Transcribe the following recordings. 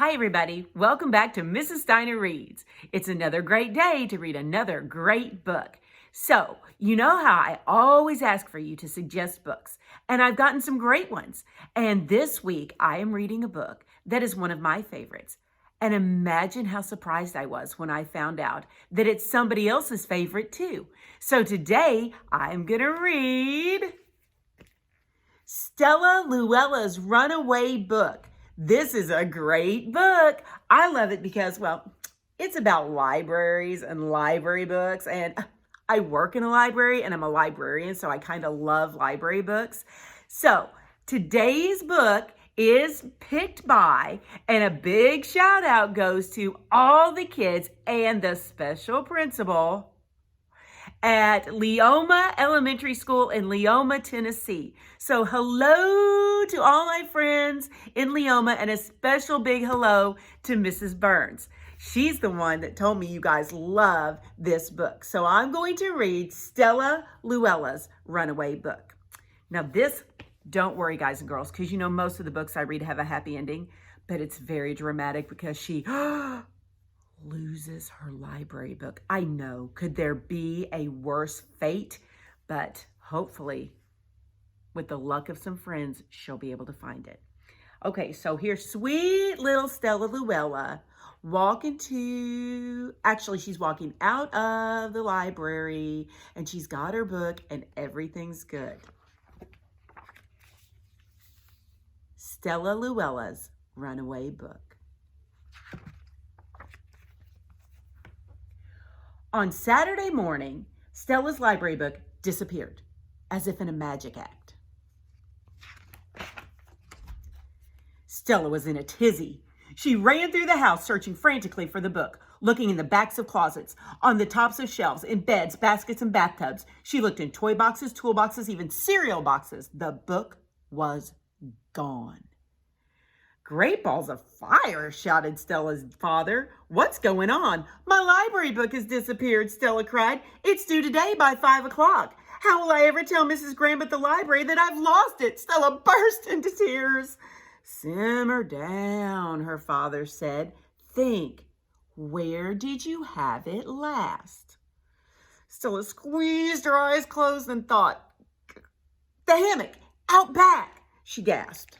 Hi everybody, welcome back to Mrs. Steiner Reads. It's another great day to read another great book. So, you know how I always ask for you to suggest books, and I've gotten some great ones. And this week I am reading a book that is one of my favorites. And imagine how surprised I was when I found out that it's somebody else's favorite too. So today I'm gonna read Stella LouElla's Runaway book. This is a great book. I love it because, well, it's about libraries and library books. And I work in a library and I'm a librarian, so I kind of love library books. So today's book is picked by, and a big shout out goes to all the kids and the special principal at Leoma Elementary School in Leoma, Tennessee. So hello to all my friends in Leoma, and a special big hello to Mrs. Burns. She's the one that told me you guys love this book. So I'm going to read Stella LouElla's Runaway book. Now this, don't worry guys and girls, because you know most of the books I read have a happy ending, but it's very dramatic because she loses her library book. I know, could there be a worse fate? But hopefully, with the luck of some friends, she'll be able to find it. Okay, so here's sweet little Stella LouElla she's walking out of the library and she's got her book and everything's good. Stella LouElla's Runaway book. On Saturday morning, Stella's library book disappeared, as if in a magic act. Stella was in a tizzy. She ran through the house searching frantically for the book, looking in the backs of closets, on the tops of shelves, in beds, baskets, and bathtubs. She looked in toy boxes, toolboxes, even cereal boxes. The book was gone. "Great balls of fire," shouted Stella's father. "What's going on?" "My library book has disappeared," Stella cried. "It's due today by 5 o'clock. How will I ever tell Mrs. Graham at the library that I've lost it?" Stella burst into tears. "Simmer down," her father said. "Think, where did you have it last?" Stella squeezed her eyes closed and thought, "The hammock, out back," she gasped.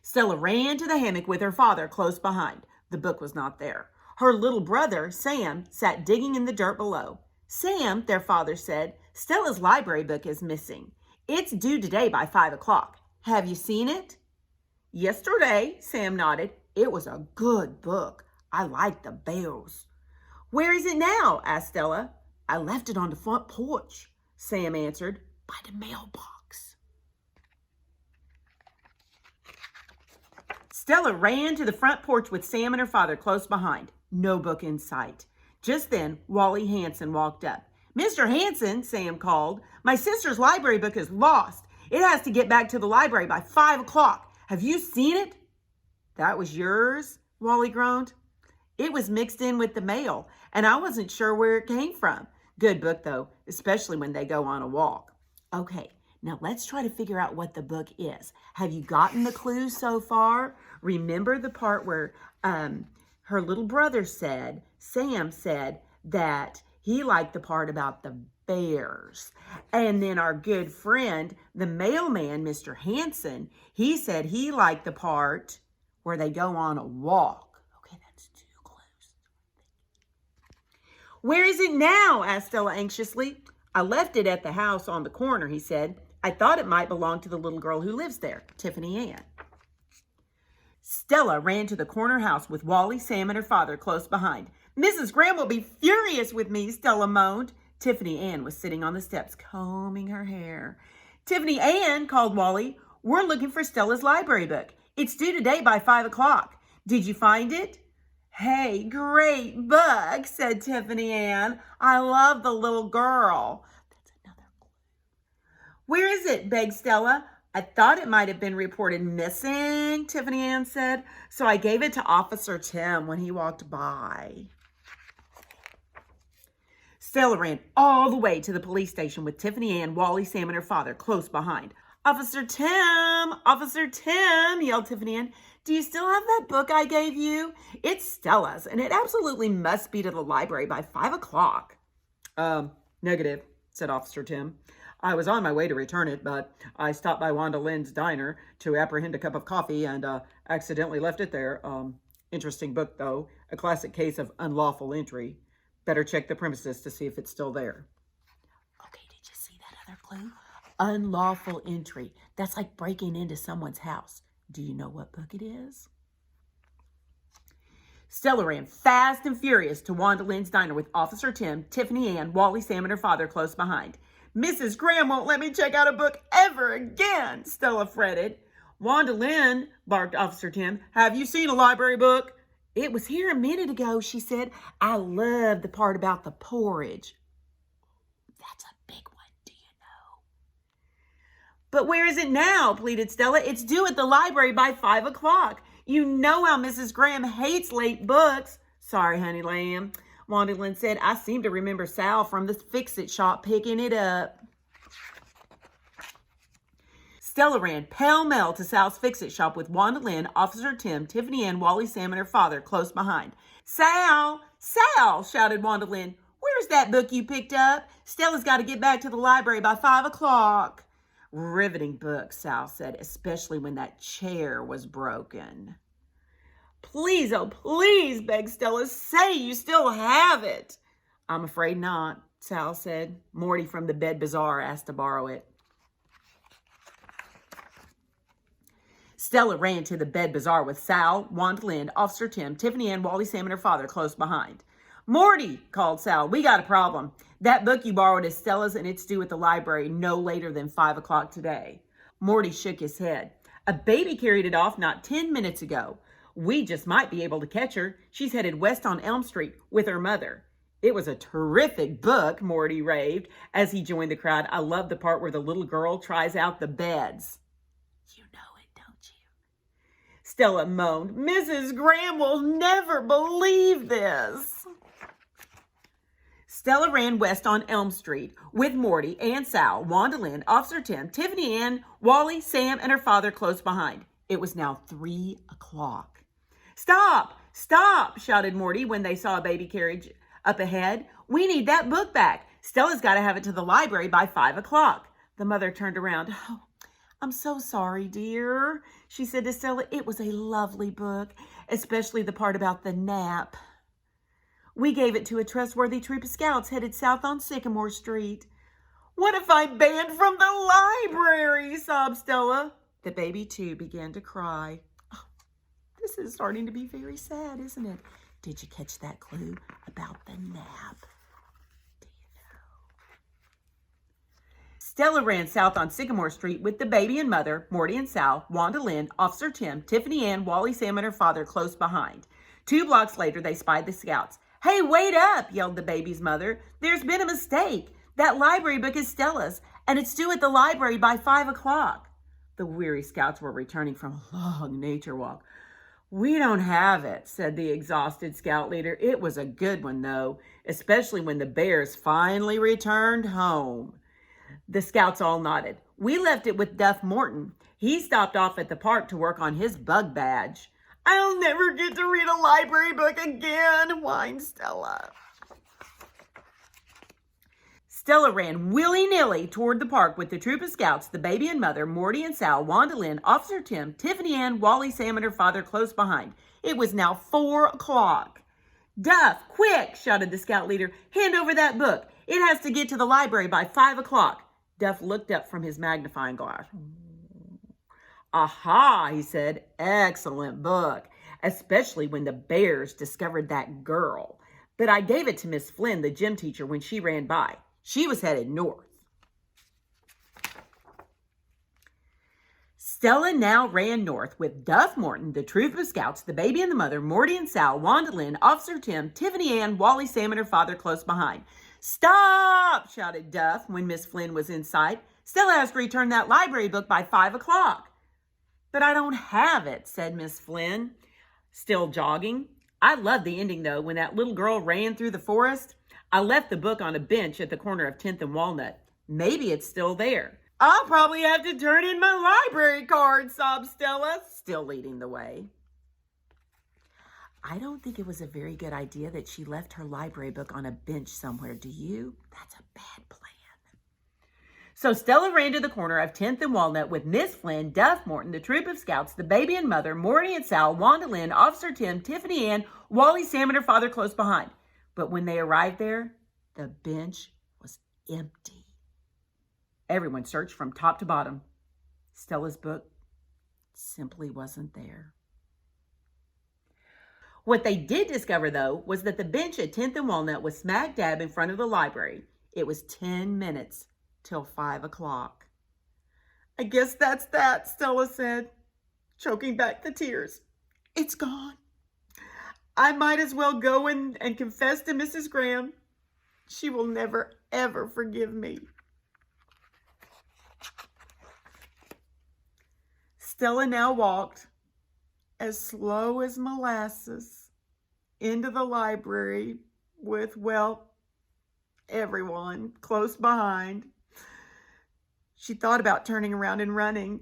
Stella ran to the hammock with her father close behind. The book was not there. Her little brother, Sam, sat digging in the dirt below. "Sam," their father said, "Stella's library book is missing. It's due today by 5 o'clock. Have you seen it?" "Yesterday," Sam nodded. "It was a good book. I liked the bells." "Where is it now?" asked Stella. "I left it on the front porch," Sam answered, "by the mailbox." Stella ran to the front porch with Sam and her father close behind. No book in sight. Just then, Wally Hanson walked up. "Mr. Hanson," Sam called, "my sister's library book is lost. It has to get back to the library by 5 o'clock. Have you seen it?" "That was yours?" Wally groaned. "It was mixed in with the mail, and I wasn't sure where it came from. Good book, though, especially when they go on a walk." "Okay, now let's try to figure out what the book is. Have you gotten the clues so far?" Remember the part where her little brother said, Sam said, that he liked the part about the bears. And then our good friend, the mailman, Mr. Hanson, he said he liked the part where they go on a walk. Okay, that's 2 clues. "Where is it now?" asked Stella anxiously. "I left it at the house on the corner," he said. "I thought it might belong to the little girl who lives there, Tiffany Ann." Stella ran to the corner house with Wally, Sam, and her father close behind. "Mrs. Graham will be furious with me," Stella moaned. Tiffany Ann was sitting on the steps, combing her hair. "Tiffany Ann," called Wally, "we're looking for Stella's library book. It's due today by 5 o'clock. Did you find it?" "Hey, great book," said Tiffany Ann. "I love the little girl." That's another clue. "Where is it?" begged Stella. "I thought it might have been reported missing," Tiffany Ann said, "so I gave it to Officer Tim when he walked by." Stella ran all the way to the police station with Tiffany Ann, Wally, Sam, and her father close behind. "Officer Tim! Officer Tim!" yelled Tiffany Ann. Do you still have that book I gave you? It's Stella's, and it absolutely must be to the library by 5 o'clock. Negative, said Officer Tim. I was on my way to return it, but I stopped by Wanda Lynn's diner to apprehend a cup of coffee and accidentally left it there. Interesting book, though. A classic case of unlawful entry. Better check the premises to see if it's still there. Okay, did you see that other clue? Unlawful entry. That's like breaking into someone's house. Do you know what book it is? Stella ran fast and furious to Wanda Lynn's diner with Officer Tim, Tiffany Ann, Wally, Sam, and her father close behind. Mrs. Graham won't let me check out a book ever again, Stella fretted. Wanda Lynn, barked Officer Tim, have you seen a library book? It was here a minute ago, she said. I love the part about the porridge. That's a big one, do you know? But where is it now? Pleaded Stella. It's due at the library by 5 o'clock. You know how Mrs. Graham hates late books. Sorry, honey lamb, Wanda Lynn said. I seem to remember Sal from the fix-it shop picking it up. Stella ran pell-mell to Sal's fix-it shop with Wanda Lynn, Officer Tim, Tiffany Ann, Wally, Sam, and her father close behind. Sal! Sal! Shouted Wanda Lynn. Where's that book you picked up? Stella's got to get back to the library by 5 o'clock. Riveting book, Sal said, especially when that chair was broken. Please, oh please, begged Stella, say you still have it. I'm afraid not, Sal said. Morty from the Bed Bazaar asked to borrow it. Stella ran to the Bed Bazaar with Sal, Wanda Lynn, Officer Tim, Tiffany Ann, Wally, Sam, and her father close behind. Morty, called Sal, we got a problem. That book you borrowed is Stella's and it's due at the library no later than 5 o'clock today. Morty shook his head. A baby carried it off not 10 minutes ago. We just might be able to catch her. She's headed west on Elm Street with her mother. It was a terrific book, Morty raved as he joined the crowd. I love the part where the little girl tries out the beds. You know it, don't you? Stella moaned. Mrs. Graham will never believe this. Stella ran west on Elm Street with Morty and Sal, Wanda Lynn, Officer Tim, Tiffany Ann, Wally, Sam, and her father close behind. It was now 3 o'clock. Stop! Stop! Shouted Morty when they saw a baby carriage up ahead. We need that book back. Stella's got to have it to the library by 5 o'clock. The mother turned around. Oh, I'm so sorry, dear, she said to Stella. It was a lovely book, especially the part about the nap. We gave it to a trustworthy troop of scouts headed south on Sycamore Street. What if I'm banned from the library? Sobbed Stella. The baby, too, began to cry. Oh, this is starting to be very sad, isn't it? Did you catch that clue about the nap? Do you know? Stella ran south on Sycamore Street with the baby and mother, Morty and Sal, Wanda Lynn, Officer Tim, Tiffany Ann, Wally, Sam, and her father close behind. 2 blocks later, they spied the scouts. Hey, wait up, yelled the baby's mother. There's been a mistake. That library book is Stella's, and it's due at the library by 5 o'clock. The weary scouts were returning from a long nature walk. We don't have it, said the exhausted scout leader. It was a good one, though, especially when the bears finally returned home. The scouts all nodded. We left it with Duff Morton. He stopped off at the park to work on his bug badge. I'll never get to read a library book again, whined Stella. Stella ran willy-nilly toward the park with the troop of scouts, the baby and mother, Morty and Sal, Wanda Lynn, Officer Tim, Tiffany Ann, Wally, Sam, and her father close behind. It was now 4 o'clock. Duff, quick, shouted the scout leader. Hand over that book. It has to get to the library by 5 o'clock. Duff looked up from his magnifying glass. Aha, he said, excellent book, especially when the bears discovered that girl. But I gave it to Miss Flynn, the gym teacher, when she ran by. She was headed north. Stella now ran north with Duff Morton, the troop of scouts, the baby and the mother, Morty and Sal, Wanda Lynn, Officer Tim, Tiffany Ann, Wally, Sam, and her father close behind. Stop, shouted Duff when Miss Flynn was in sight. Stella has to return that library book by 5 o'clock. But I don't have it, said Miss Flynn, still jogging. I love the ending, though, when that little girl ran through the forest. I left the book on a bench at the corner of 10th and Walnut. Maybe it's still there. I'll probably have to turn in my library card, sobbed Stella, still leading the way. I don't think it was a very good idea that she left her library book on a bench somewhere, do you? That's a bad plan. So Stella ran to the corner of 10th and Walnut with Miss Flynn, Duff Morton, the troop of scouts, the baby and mother, Morty and Sal, Wanda Lynn, Officer Tim, Tiffany Ann, Wally, Sam, and her father close behind. But when they arrived there, the bench was empty. Everyone searched from top to bottom. Stella's book simply wasn't there. What they did discover, though, was that the bench at 10th and Walnut was smack dab in front of the library. It was 10 minutes till 5 o'clock. I guess that's that, Stella said, choking back the tears. It's gone. I might as well go and confess to Mrs. Graham. She will never, ever forgive me. Stella now walked as slow as molasses into the library with, well, everyone close behind. She thought about turning around and running,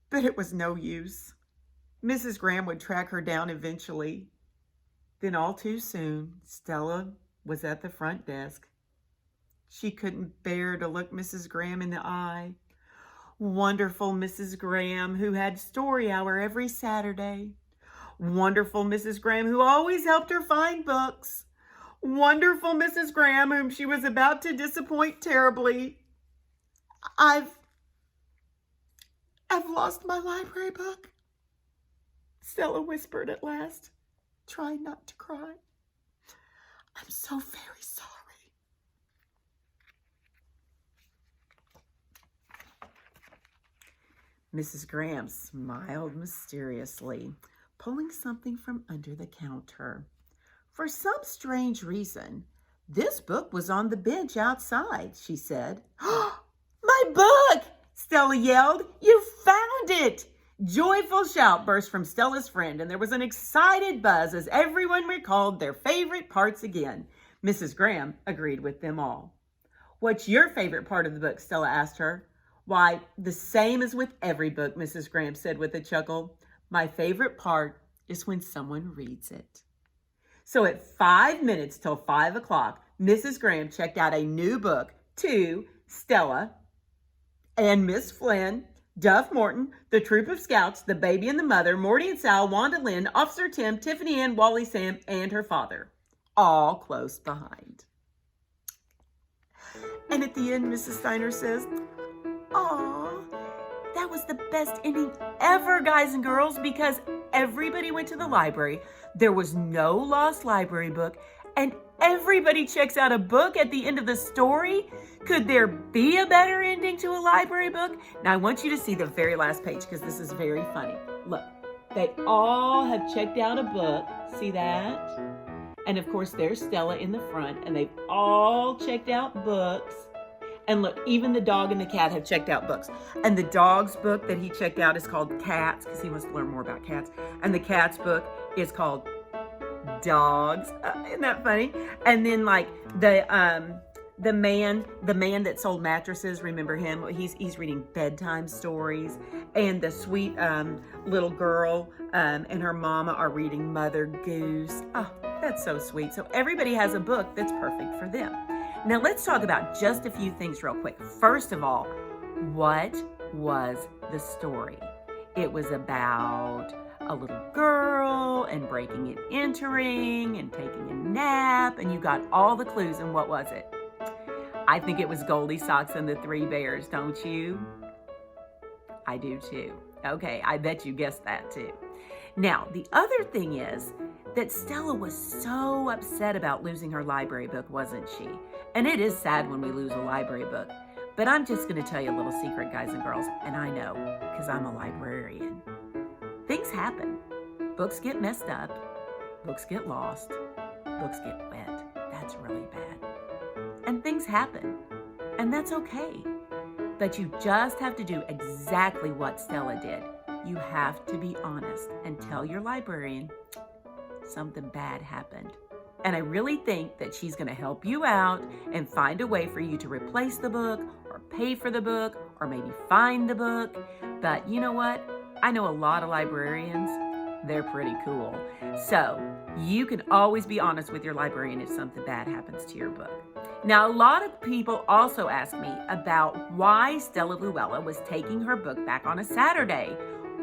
but it was no use. Mrs. Graham would track her down eventually. Then all too soon, Stella was at the front desk. She couldn't bear to look Mrs. Graham in the eye. Wonderful Mrs. Graham, who had story hour every Saturday. Wonderful Mrs. Graham, who always helped her find books. Wonderful Mrs. Graham, whom she was about to disappoint terribly. I've lost my library book, Stella whispered at last, trying not to cry. I'm so very sorry. Mrs. Graham smiled mysteriously, pulling something from under the counter. For some strange reason, this book was on the bench outside, she said. My book! Stella yelled. You found it! Joyful shout burst from Stella's friend, and there was an excited buzz as everyone recalled their favorite parts again. Mrs. Graham agreed with them all. What's your favorite part of the book? Stella asked her. Why, the same as with every book, Mrs. Graham said with a chuckle. My favorite part is when someone reads it. So at 5 minutes till 5 o'clock, Mrs. Graham checked out a new book to Stella and Miss Flynn, Duff Morton, the troop of scouts, the baby and the mother, Morty and Sal, Wanda Lynn, Officer Tim, Tiffany Ann, Wally, Sam, and her father, all close behind. And at the end, Mrs. Steiner says, "Aw, that was the best ending ever, guys and girls, because everybody went to the library. There was no lost library book, and everybody checks out a book at the end of the story. Could there be a better ending to a library book?" Now, I want you to see the very last page because this is very funny. Look, they all have checked out a book. See that? And of course, there's Stella in the front, and they've all checked out books. And look, even the dog and the cat have checked out books. And the dog's book that he checked out is called Cats, because he wants to learn more about cats. And the cat's book is called Dogs. Isn't that funny? And then like the man that sold mattresses, remember him? He's reading bedtime stories. And the sweet little girl and her mama are reading Mother Goose. Oh, that's so sweet. So everybody has a book that's perfect for them. Now let's talk about just a few things real quick. First of all, what was the story? It was about a little girl and breaking and entering and taking a nap, and you got all the clues, and what was it? I think it was Goldie Socks and the Three Bears, don't you? I do too. Okay, I bet you guessed that too. Now, the other thing is that Stella was so upset about losing her library book, wasn't she? And it is sad when we lose a library book. But I'm just going to tell you a little secret, guys and girls, and I know because I'm a librarian. Things happen. Books get messed up. Books get lost. Books get wet. That's really bad. And things happen. And that's okay. But you just have to do exactly what Stella did. You have to be honest and tell your librarian something bad happened. And I really think that she's going to help you out and find a way for you to replace the book or pay for the book or maybe find the book. But you know what? I know a lot of librarians. They're pretty cool. So you can always be honest with your librarian if something bad happens to your book. Now, a lot of people also ask me about why Stella LouElla was taking her book back on a Saturday.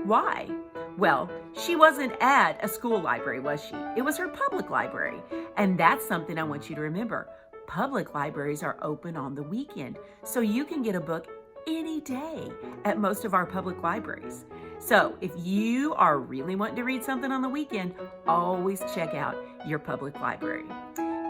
Why? Well, she wasn't at a school library, was she? It was her public library. And that's something I want you to remember. Public libraries are open on the weekend, so you can get a book any day at most of our public libraries. So if you are really wanting to read something on the weekend, always check out your public library.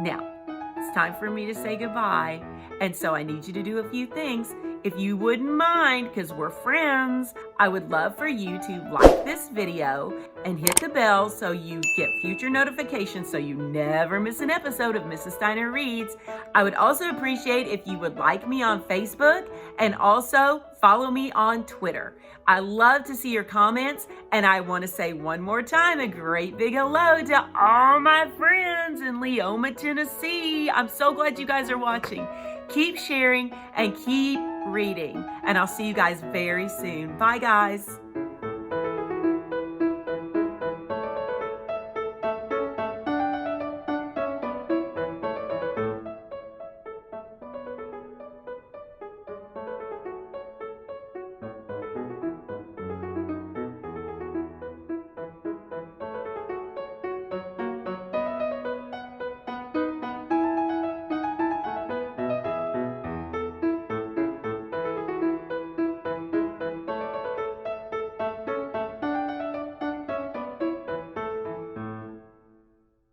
Now, it's time for me to say goodbye, and so I need you to do a few things. If you wouldn't mind, because we're friends, I would love for you to like this video and hit the bell so you get future notifications so you never miss an episode of Mrs. Steiner Reads. I would also appreciate if you would like me on Facebook and also follow me on Twitter. I love to see your comments, and I want to say one more time a great big hello to all my friends in Leoma, Tennessee. I'm so glad you guys are watching. Keep sharing and keep reading, and I'll see you guys very soon. Bye, guys.